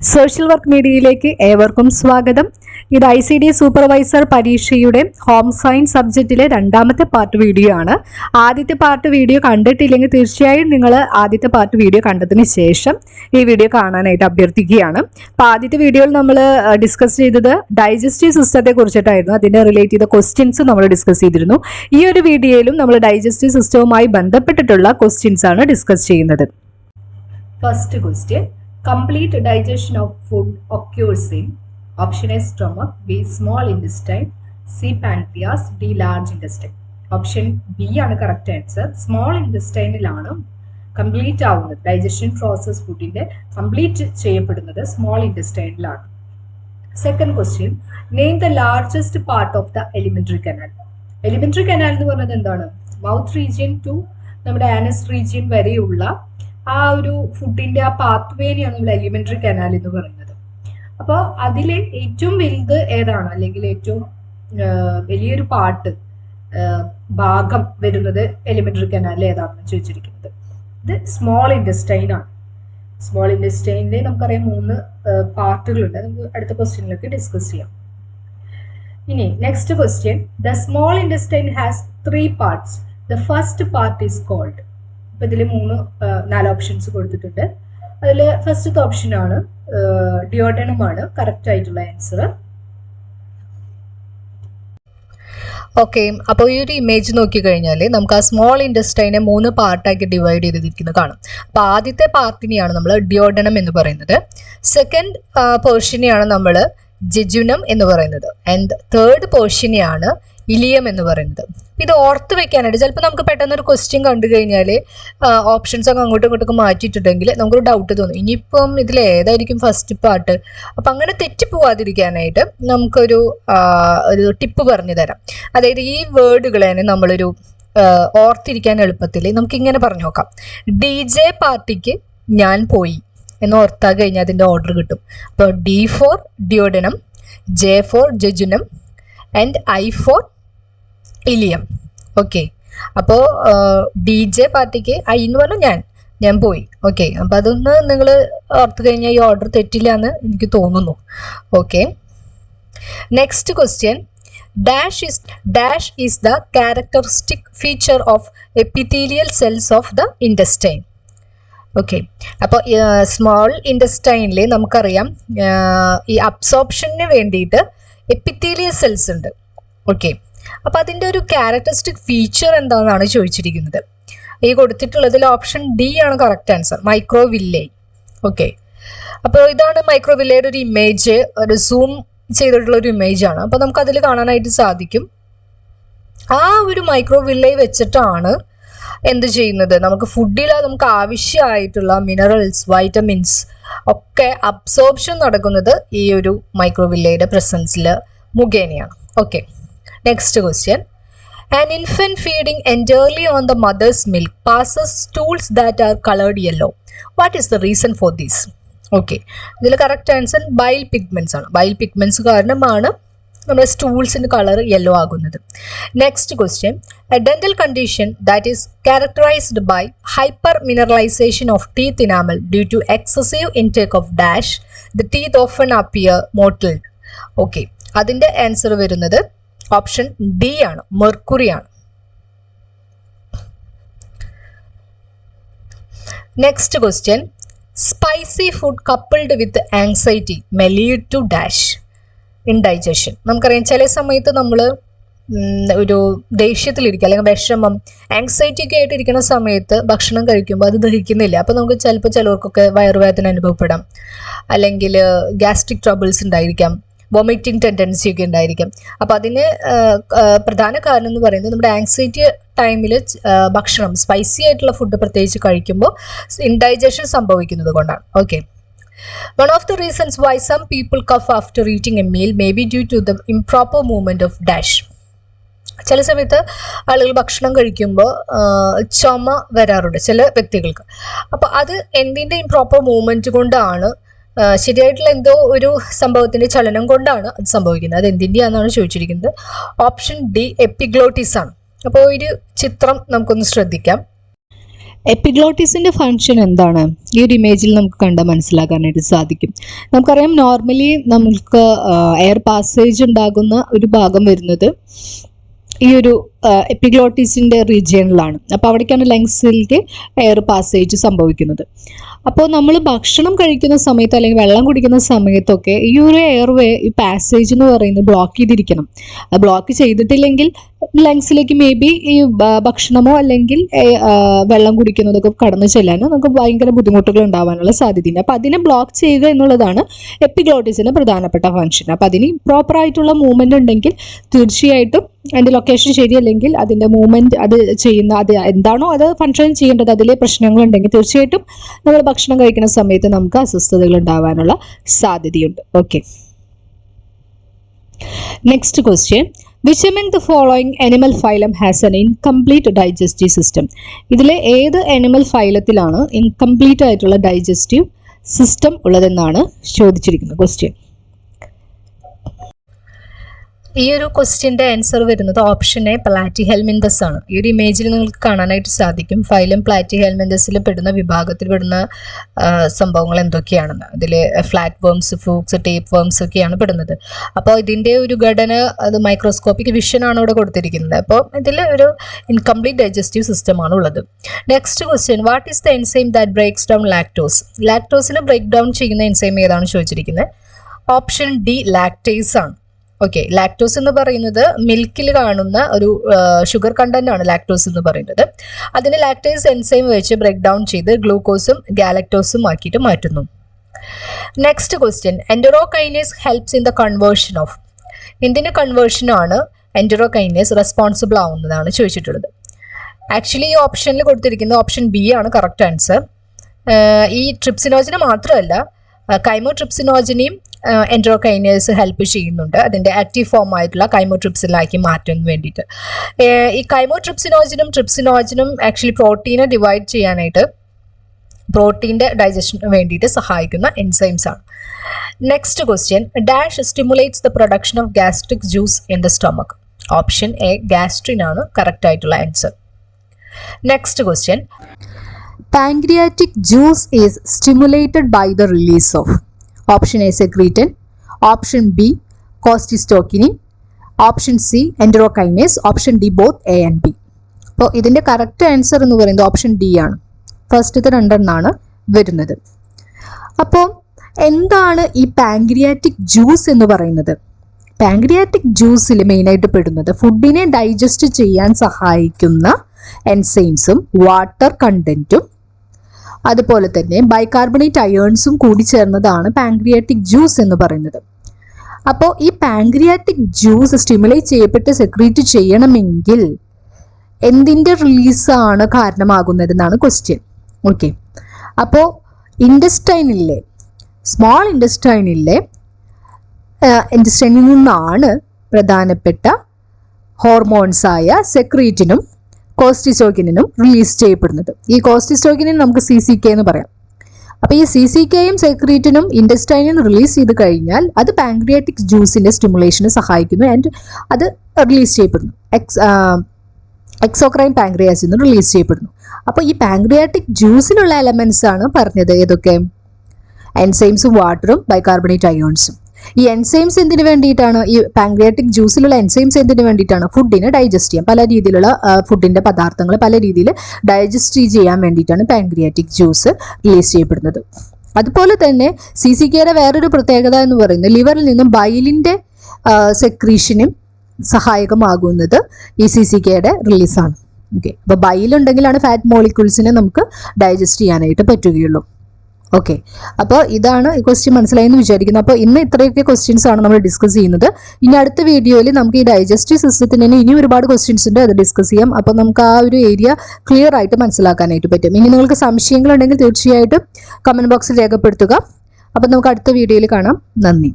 Social work മീഡിയയിലേക്ക് ഏവർക്കും സ്വാഗതം. ഇത് ICD സൂപ്പർവൈസർ പരീക്ഷയുടെ ഹോം സയൻസ് സബ്ജക്റ്റിലെ രണ്ടാമത്തെ പാർട്ട് വീഡിയോ ആണ്. ആദ്യത്തെ പാർട്ട് വീഡിയോ കണ്ടിട്ടില്ലെങ്കിൽ തീർച്ചയായും നിങ്ങൾ ആദ്യത്തെ പാർട്ട് വീഡിയോ കണ്ടതിന് ശേഷം ഈ വീഡിയോ കാണാനായിട്ട് അഭ്യർത്ഥിക്കുകയാണ്. അപ്പോൾ ആദ്യത്തെ വീഡിയോയിൽ നമ്മൾ ഡിസ്കസ് ചെയ്തത് ഡൈജസ്റ്റീവ് സിസ്റ്റത്തെ കുറിച്ചിട്ടായിരുന്നു. അതിനെ റിലേറ്റ് ചെയ്ത ക്വസ്റ്റ്യൻസ് നമ്മൾ ഡിസ്കസ് ചെയ്തിരുന്നു. ഈ ഒരു വീഡിയോയിലും നമ്മൾ ഡൈജസ്റ്റീവ് സിസ്റ്റവുമായി ബന്ധപ്പെട്ടിട്ടുള്ള ക്വസ്റ്റ്യൻസ് ആണ് ഡിസ്കസ് ചെയ്യുന്നത്. First question, complete digestion of food occurs in option A stomach, B small intestine, C pancreas, D large intestine. Option B ആണ് കറക്റ്റ് ആൻസർ. സ്മോൾ ഇൻറ്റസ്റ്റൈനിലാണ് കംപ്ലീറ്റ് ആവുന്നത്. ഡൈജഷൻ പ്രോസസ് ഫുഡിന്റെ കംപ്ലീറ്റ് ചെയ്യപ്പെടുന്നത് small ഇൻറ്റസ്റ്റൈനിലാണ്. Second question, name the largest part of the alimentary canal. Alimentary canal എന്ന് പറയുന്നത് എന്താണ്? Mouth region to നമ്മുടെ ആനസ് റീജിയൻ വരെയുള്ള ആ ഒരു ഫുഡിന്റെ ആ പാത്വേനെയാണ് നമ്മൾ എലിമെന്ററി കനാൽ എന്ന് പറയുന്നത്. അപ്പോൾ അതിലെ ഏറ്റവും വലുത് ഏതാണ്, അല്ലെങ്കിൽ ഏറ്റവും വലിയൊരു ഭാഗം വരുന്നത് എലിമെന്ററി കനാലിൽ ഏതാണെന്ന് ചോദിച്ചിരിക്കുന്നത്. ഇത് സ്മോൾ ഇൻറ്റസ്റ്റൈൻ ആണ്. സ്മോൾ ഇൻറ്റസ്റ്റൈനിൽ നമുക്കറിയാം 3 പാർട്ടുകളുണ്ട്. നമുക്ക് അടുത്ത ക്വസ്റ്റ്യനിലേക്ക് ഡിസ്കസ് ചെയ്യാം. ഇനി next question, the small intestine has 3 parts. The first part is called. ഇപ്പൊ ഇതിൽ 4 ഓപ്ഷൻസ് കൊടുത്തിട്ടുണ്ട്. അതിൽ ഫസ്റ്റത്തെ ഓപ്ഷൻ ആണ് ഡിയോഡനം ആണ് കറക്റ്റ് ആയിട്ടുള്ള ആൻസർ. ഓക്കെ, അപ്പോൾ ഈ ഒരു ഇമേജ് നോക്കിക്കഴിഞ്ഞാൽ നമുക്ക് ആ സ്മോൾ ഇൻറ്റസ്റ്റൈനെ 3 പാർട്ടാക്കി ഡിവൈഡ് ചെയ്തിരിക്കുന്നത് കാണാം. അപ്പോൾ ആദ്യത്തെ പാർട്ടിനെയാണ് നമ്മൾ ഡിയോഡനം എന്ന് പറയുന്നത്. സെക്കൻഡ് പോർഷനെയാണ് നമ്മൾ ജെജുനം എന്ന് പറയുന്നത്. ആൻഡ് തേർഡ് പോർഷനെയാണ് ഇലിയം എന്ന് പറയുന്നത്. ഇത് ഓർത്ത് വെക്കാനായിട്ട് ചിലപ്പോൾ നമുക്ക് പെട്ടെന്ന് ഒരു ക്വസ്റ്റ്യൻ കണ്ടു കഴിഞ്ഞാൽ ഓപ്ഷൻസ് ഒക്കെ അങ്ങോട്ടും ഇങ്ങോട്ടൊക്കെ മാറ്റിയിട്ടുണ്ടെങ്കിൽ നമുക്കൊരു ഡൗട്ട് തോന്നും, ഇനിയിപ്പം ഇതിൽ ഏതായിരിക്കും ഫസ്റ്റ് പാർട്ട്. അപ്പം അങ്ങനെ തെറ്റിപ്പോവാതിരിക്കാനായിട്ട് നമുക്കൊരു ടിപ്പ് പറഞ്ഞു തരാം. അതായത് ഈ വേർഡുകൾ തന്നെ നമ്മളൊരു ഓർത്തിരിക്കാൻ എളുപ്പത്തിൽ നമുക്കിങ്ങനെ പറഞ്ഞു നോക്കാം. DJ പാർട്ടിക്ക് ഞാൻ പോയി എന്ന് ഓർത്താൽ കഴിഞ്ഞാൽ അതിൻ്റെ ഓർഡർ കിട്ടും. അപ്പോൾ D for duodenum, J for jejunum and I for ileum. Okay, അപ്പോൾ DJ പാർട്ടിക്ക് I എന്ന് പറഞ്ഞാൽ ഞാൻ പോയി. ഓക്കെ, അപ്പം അതൊന്ന് നിങ്ങൾ ഓർത്ത് കഴിഞ്ഞാൽ ഈ ഓർഡർ തെറ്റില്ല എന്ന് എനിക്ക് തോന്നുന്നു. Okay, next question, dash is the characteristic feature of epithelial cells of the intestine. Okay, അപ്പോൾ സ്മോൾ ഇൻറ്റസ്റ്റൈനിൽ നമുക്കറിയാം ഈ അബ്സോർപ്ഷന് വേണ്ടിയിട്ട് എപ്പിത്തീലിയൽ സെൽസ് ഉണ്ട്. ഓക്കെ, അപ്പോൾ അതിൻ്റെ ഒരു ക്യാരക്ടറിസ്റ്റിക് ഫീച്ചർ എന്താണെന്നാണ് ചോദിച്ചിരിക്കുന്നത്. ഈ കൊടുത്തിട്ടുള്ളതിൽ ഓപ്ഷൻ D ആണ് കറക്റ്റ് ആൻസർ, മൈക്രോവില്ലേ. ഓക്കെ, അപ്പോൾ ഇതാണ് മൈക്രോവില്ലയുടെ ഒരു ഇമേജ്, ഒരു സൂം ചെയ്തിട്ടുള്ള ഒരു ഇമേജ് ആണ്. അപ്പോൾ നമുക്ക് അതിൽ കാണാനായിട്ട് സാധിക്കും ആ ഒരു മൈക്രോവില്ലേ വെച്ചിട്ടാണ് എന്ത് ചെയ്യുന്നത്, നമുക്ക് ഫുഡിൽ നമുക്ക് ആവശ്യമായിട്ടുള്ള മിനറൽസ്, വൈറ്റമിൻസ് ഒക്കെ അബ്സോർപ്ഷൻ നടക്കുന്നത് ഈ ഒരു മൈക്രോവില്ലയുടെ പ്രസൻസിൽ മുഖേനയാണ്. Okay, next question, an infant feeding entirely on the mother's milk passes stools that are colored yellow. What is the reason for this? Okay, ഇതിൽ കറക്റ്റ് ആൻസർ ബൈൽ പിഗ്മെന്റ്സ് ആണ്. Bile pigments കാരണമാണ് നമ്മുടെ സ്റ്റൂൾസിന് colour yellow ആകുന്നത്. Next question, a dental condition that is characterised by hyper mineralisation of teeth enamel due to excessive intake of dash the teeth often appear mottled. Okay, അതിൻ്റെ answer വരുന്നത് option D ആണ്, mercury ആണ്. Next question, spicy food coupled with anxiety may lead to dash in digestion. നമുക്കറിയാം ചില സമയത്ത് നമ്മൾ ഒരു ദേഷ്യത്തിലിരിക്കുക അല്ലെങ്കിൽ വിഷമം, ആങ്സൈറ്റി ഒക്കെ ആയിട്ട് ഇരിക്കുന്ന സമയത്ത് ഭക്ഷണം കഴിക്കുമ്പോൾ അത് ദഹിക്കുന്നില്ല. അപ്പോൾ നമുക്ക് ചിലർക്കൊക്കെ വയറുവേദന അനുഭവപ്പെടാം, അല്ലെങ്കിൽ ഗ്യാസ്ട്രിക് ട്രബിൾസ് ഉണ്ടായിരിക്കാം, വൊമിറ്റിംഗ് ടെൻഡൻസി ഒക്കെ ഉണ്ടായിരിക്കും. അപ്പോൾ അതിന് പ്രധാന കാരണം എന്ന് പറയുന്നത് നമ്മുടെ ആങ്സൈറ്റി ടൈമിൽ ഭക്ഷണം സ്പൈസി ആയിട്ടുള്ള ഫുഡ് പ്രത്യേകിച്ച് കഴിക്കുമ്പോൾ ഇൻഡൈജഷൻ സംഭവിക്കുന്നത് കൊണ്ടാണ്. Okay, one of the reasons why some people cough after eating a meal may be due to the improper movement of dash. ചില സമയത്ത് ആളുകൾ ഭക്ഷണം കഴിക്കുമ്പോൾ ചുമ വരാറുണ്ട് ചില വ്യക്തികൾക്ക്. അപ്പോൾ അത് എന്തിൻ്റെ ഇംപ്രോപ്പർ മൂവ്മെന്റ് കൊണ്ടാണ്, ശരിയായിട്ടുള്ള എന്തോ ഒരു സംഭവത്തിന്റെ ചലനം കൊണ്ടാണ് അത് സംഭവിക്കുന്നത്. അത് എന്തിൻ്റെയാണെന്നാണ് ചോദിച്ചിരിക്കുന്നത്. ഓപ്ഷൻ D എപ്പിഗ്ലോട്ടിസ് ആണ്. അപ്പോൾ ഒരു ചിത്രം നമുക്കൊന്ന് ശ്രദ്ധിക്കാം. എപ്പിഗ്ലോട്ടിസിന്റെ ഫങ്ഷൻ എന്താണ്? ഈ ഒരു ഇമേജിൽ നമുക്ക് കണ്ട് മനസ്സിലാക്കാനായിട്ട് സാധിക്കും. നമുക്കറിയാം, നോർമലി നമുക്ക് എയർ പാസേജ് ഉണ്ടാകുന്ന ഒരു ഭാഗം വരുന്നത് ഈ ഒരു എപ്പിഗ്ലോട്ടിസിന്റെ റീജിയനിലാണ്. അപ്പോൾ അവിടേക്കാണ് ലങ്സിലേക്ക് എയർ പാസേജ് സംഭവിക്കുന്നത്. അപ്പോൾ നമ്മൾ ഭക്ഷണം കഴിക്കുന്ന സമയത്ത് അല്ലെങ്കിൽ വെള്ളം കുടിക്കുന്ന സമയത്തൊക്കെ ഈ ഒരു എയർവേ, ഈ പാസേജ് എന്ന് പറയുന്നത് ബ്ലോക്ക് ചെയ്തിരിക്കണം. ബ്ലോക്ക് ചെയ്തിട്ടില്ലെങ്കിൽ ലങ്സിലേക്ക് മേ ബി ഈ ഭക്ഷണമോ അല്ലെങ്കിൽ വെള്ളം കുടിക്കുന്നതൊക്കെ കടന്നു ചെല്ലാനോ നമുക്ക് ഭയങ്കര ബുദ്ധിമുട്ടുകൾ ഉണ്ടാവാനുള്ള സാധ്യതയുണ്ട്. അപ്പോൾ അതിനെ ബ്ലോക്ക് ചെയ്യുക എന്നുള്ളതാണ് എപ്പിഗ്ലോട്ടിസിന്റെ പ്രധാനപ്പെട്ട ഫംഗ്ഷൻ. അപ്പോൾ അതിന് പ്രോപ്പറായിട്ടുള്ള മൂവ്മെന്റ് ഉണ്ടെങ്കിൽ തീർച്ചയായിട്ടും അതിൻ്റെ ലൊക്കേഷൻ ശരിയല്ലെങ്കിൽ അതിൻ്റെ മൂവ്മെന്റ് അത് ചെയ്യുന്ന അത് എന്താണോ അത് ഫംഗ്ഷൻ ചെയ്യേണ്ടത് അതിലെ പ്രശ്നങ്ങളുണ്ടെങ്കിൽ തീർച്ചയായിട്ടും നമ്മൾ ഭക്ഷണം കഴിക്കുന്ന സമയത്ത് നമുക്ക് അസ്വസ്ഥതകൾ ഉണ്ടാവാനുള്ള സാധ്യതയുണ്ട്. Okay, next question. Which among the following animal phylum has an incomplete digestive system? ഇതിലെ ഏത് animal phylumത്തിലാണ് incomplete ആയിട്ടുള്ള digestive system ഉള്ളതെന്നാണ് ചോദിച്ചിരിക്കുന്നത് ക്വസ്റ്റ്യൻ. ഈ ഒരു ക്വസ്റ്റ്യൻ്റെ ആൻസർ വരുന്നത് ഓപ്ഷൻ എ പ്ലാറ്റിഹെൽമിന്തസ് ആണ്. ഈ ഒരു ഇമേജിൽ നിങ്ങൾക്ക് കാണാനായിട്ട് സാധിക്കും ഫൈലം പ്ലാറ്റിഹെൽമിന്തസിൽ പെടുന്ന വിഭാഗത്തിൽ പെടുന്ന സംഭവങ്ങൾ എന്തൊക്കെയാണെന്ന്. അതിൽ ഫ്ലാറ്റ് വേംസ്, ഫ്രൂക്സ്, ടേപ്പ് വേംസ് ഒക്കെയാണ് പെടുന്നത്. അപ്പോൾ ഇതിൻ്റെ ഒരു ഘടന അത് മൈക്രോസ്കോപ്പിക് വിഷൻ ആണ് ഇവിടെ കൊടുത്തിരിക്കുന്നത്. അപ്പോൾ ഇതിൽ ഒരു ഇൻകംപ്ലീറ്റ് ഡൈജസ്റ്റീവ് സിസ്റ്റം ആണ് ഉള്ളത്. Next question. What is the enzyme that breaks down lactose? ലാക്ടോസിനെ ബ്രേക്ക് ഡൗൺ ചെയ്യുന്ന എൻസൈം ഏതാണ് ചോദിച്ചിരിക്കുന്നത്? ഓപ്ഷൻ ഡി ലാക്ടേസ് ആണ്. ഓക്കെ, ലാക്ടോസ് എന്ന് പറയുന്നത് മിൽക്കിൽ കാണുന്ന ഒരു ഷുഗർ കണ്ടന്റ് ആണ് ലാക്ടോസ് എന്ന് പറയുന്നത്. അതിന് ലാക്ടേസ് എൻസൈം വെച്ച് ബ്രേക്ക് ഡൗൺ ചെയ്ത് ഗ്ലൂക്കോസും ഗാലക്ടോസും ആക്കിയിട്ട് മാറ്റുന്നു. Next question. Enterokinase helps in the conversion of? എന്തിന് കൺവേർഷനാണ് എൻഡറോകൈനേസ് റെസ്പോൺസിബിൾ ആവുന്നതാണ് ചോദിച്ചിട്ടുള്ളത്. ആക്ച്വലി ഈ ഓപ്ഷനിൽ കൊടുത്തിരിക്കുന്നത് ഓപ്ഷൻ ബി ആണ് കറക്റ്റ് ആൻസർ. ഈ ട്രിപ്സിനോജന് മാത്രമല്ല കൈമോട്രിപ്സിനോജനെയും എൻഡറോകൈനേസ് ഹെൽപ്പ് ചെയ്യുന്നുണ്ട് അതിൻ്റെ ആക്റ്റീവ് ഫോം ആയിട്ടുള്ള കൈമോട്രിപ്സിലാക്കി മാറ്റാൻ വേണ്ടിയിട്ട്. ഈ കൈമോട്രിപ്സിനോജനും ട്രിപ്സിനോജനും ആക്ച്വലി പ്രോട്ടീനെ ഡിവൈഡ് ചെയ്യാനായിട്ട് പ്രോട്ടീൻ്റെ ഡൈജഷന് വേണ്ടിയിട്ട് സഹായിക്കുന്ന എൻസൈംസ് ആണ്. Next question. Dash stimulates the production of gastric juice in the stomach? Option A gastrin ആണ് കറക്റ്റ് ആയിട്ടുള്ള answer. Next question. Pancreatic juice is stimulated by the release of? Option A secretin, option B cholecystokinin, option C enterokinase, option D both A and B. അപ്പോൾ ഇതിൻ്റെ correct answer എന്ന് പറയുന്നത് option D ആണ്. ഫസ്റ്റത്തെ രണ്ടെണ്ണമാണ് വരുന്നത്. അപ്പോൾ എന്താണ് ഈ പാൻക്രിയാറ്റിക് ജ്യൂസ് എന്ന് പറയുന്നത്? പാൻക്രിയാറ്റിക് ജ്യൂസിൽ മെയിനായിട്ട് പെടുന്നത് ഫുഡിനെ ഡൈജസ്റ്റ് ചെയ്യാൻ സഹായിക്കുന്ന എൻസൈംസും വാട്ടർ കണ്ടന്റും അതുപോലെ തന്നെ ബൈകാർബണേറ്റ് അയേൺസും കൂടി ചേർന്നതാണ് പാൻക്രിയാറ്റിക് ജ്യൂസ് എന്ന് പറയുന്നത്. അപ്പോൾ ഈ പാൻക്രിയാറ്റിക് ജ്യൂസ് സ്റ്റിമുലേറ്റ് ചെയ്യപ്പെട്ട് സെക്രീറ്റ് ചെയ്യണമെങ്കിൽ എന്തിൻ്റെ റിലീസാണ് കാരണമാകുന്നതെന്നാണ് ക്വസ്റ്റ്യൻ. ഓക്കെ, അപ്പോൾ ഇൻഡസ്റ്റൈനിലെ സ്മോൾ ഇൻഡസ്റ്റൈനിൽ നിന്നാണ് പ്രധാനപ്പെട്ട ഹോർമോൺസായ സെക്രീറ്റിനും കോർട്ടിസോക്കിനും റിലീസ് ചെയ്യപ്പെടുന്നത്. ഈ കോർട്ടിസോക്കിനെ നമുക്ക് CCK എന്ന് പറയാം. അപ്പോൾ ഈ CCKയും സെക്രീറ്റിനും ഇൻഡസ്റ്റൈനിൽ നിന്ന് റിലീസ് ചെയ്ത് കഴിഞ്ഞാൽ അത് പാൻക്രിയാറ്റിക് ജ്യൂസിന്റെ സ്റ്റിമുലേഷന് സഹായിക്കുന്നു ആൻഡ് അത് റിലീസ് ചെയ്യപ്പെടുന്നു. എക്സോക്രൈൻ പാൻക്രിയാസിൽ നിന്ന് റിലീസ് ചെയ്യപ്പെടുന്നു. അപ്പോൾ ഈ പാൻക്രിയാറ്റിക് ജ്യൂസിലുള്ള എലമെന്റ്സ് ആണ് പറഞ്ഞത് ഏതൊക്കെ? എൻസൈംസും വാട്ടറും ബൈകാർബണേറ്റ് അയോൺസും. ഈ എൻസൈംസ് എന്തിനു വേണ്ടിയിട്ടാണ്? ഈ പാൻക്രിയാറ്റിക് ജ്യൂസിലുള്ള എൻസൈംസ് എന്തിനു വേണ്ടിയിട്ടാണ്? ഫുഡിനെ ഡൈജസ്റ്റ് ചെയ്യാൻ, പല രീതിയിലുള്ള ഫുഡിന്റെ പദാർത്ഥങ്ങൾ പല രീതിയിൽ ഡൈജസ്റ്റ് ചെയ്യാൻ വേണ്ടിയിട്ടാണ് പാൻക്രിയാറ്റിക് ജ്യൂസ് റിലീസ് ചെയ്യപ്പെടുന്നത്. അതുപോലെ തന്നെ CCKയുടെ വേറൊരു പ്രത്യേകത എന്ന് പറയുന്നത് ലിവറിൽ നിന്നും ബൈലിന്റെ സെക്രീഷനും സഹായകമാകുന്നത് ഈ CCKയുടെ റിലീസാണ്. ഓക്കെ, അപ്പോൾ ബൈലുണ്ടെങ്കിലാണ് ഫാറ്റ് മോളിക്യൂൾസിനെ നമുക്ക് ഡൈജസ്റ്റ് ചെയ്യാനായിട്ട് പറ്റുകയുള്ളൂ. ഓക്കെ, അപ്പോൾ ഇതാണ് ഈ ക്വസ്റ്റ്യൻ മനസ്സിലായെന്ന് വിചാരിക്കുന്നു. അപ്പോൾ ഇന്ന് ഇത്രയൊക്കെ ക്വസ്റ്റ്യൻസ് ആണ് നമ്മൾ ഡിസ്കസ് ചെയ്യുന്നത്. ഇനി അടുത്ത വീഡിയോയിൽ നമുക്ക് ഈ ഡൈജസ്റ്റീവ് സിസ്റ്റത്തിന് തന്നെ ഇനി ഒരുപാട് ക്വസ്റ്റ്യൻസ് ഉണ്ട്, അത് ഡിസ്കസ് ചെയ്യാം. അപ്പോൾ നമുക്ക് ആ ഒരു ഏരിയ ക്ലിയർ ആയിട്ട് മനസ്സിലാക്കാനായിട്ട് പറ്റും. ഇനി നിങ്ങൾക്ക് സംശയങ്ങളുണ്ടെങ്കിൽ തീർച്ചയായിട്ടും കമന്റ് ബോക്സിൽ രേഖപ്പെടുത്തുക. അപ്പോൾ നമുക്ക് അടുത്ത വീഡിയോയിൽ കാണാം. നന്ദി.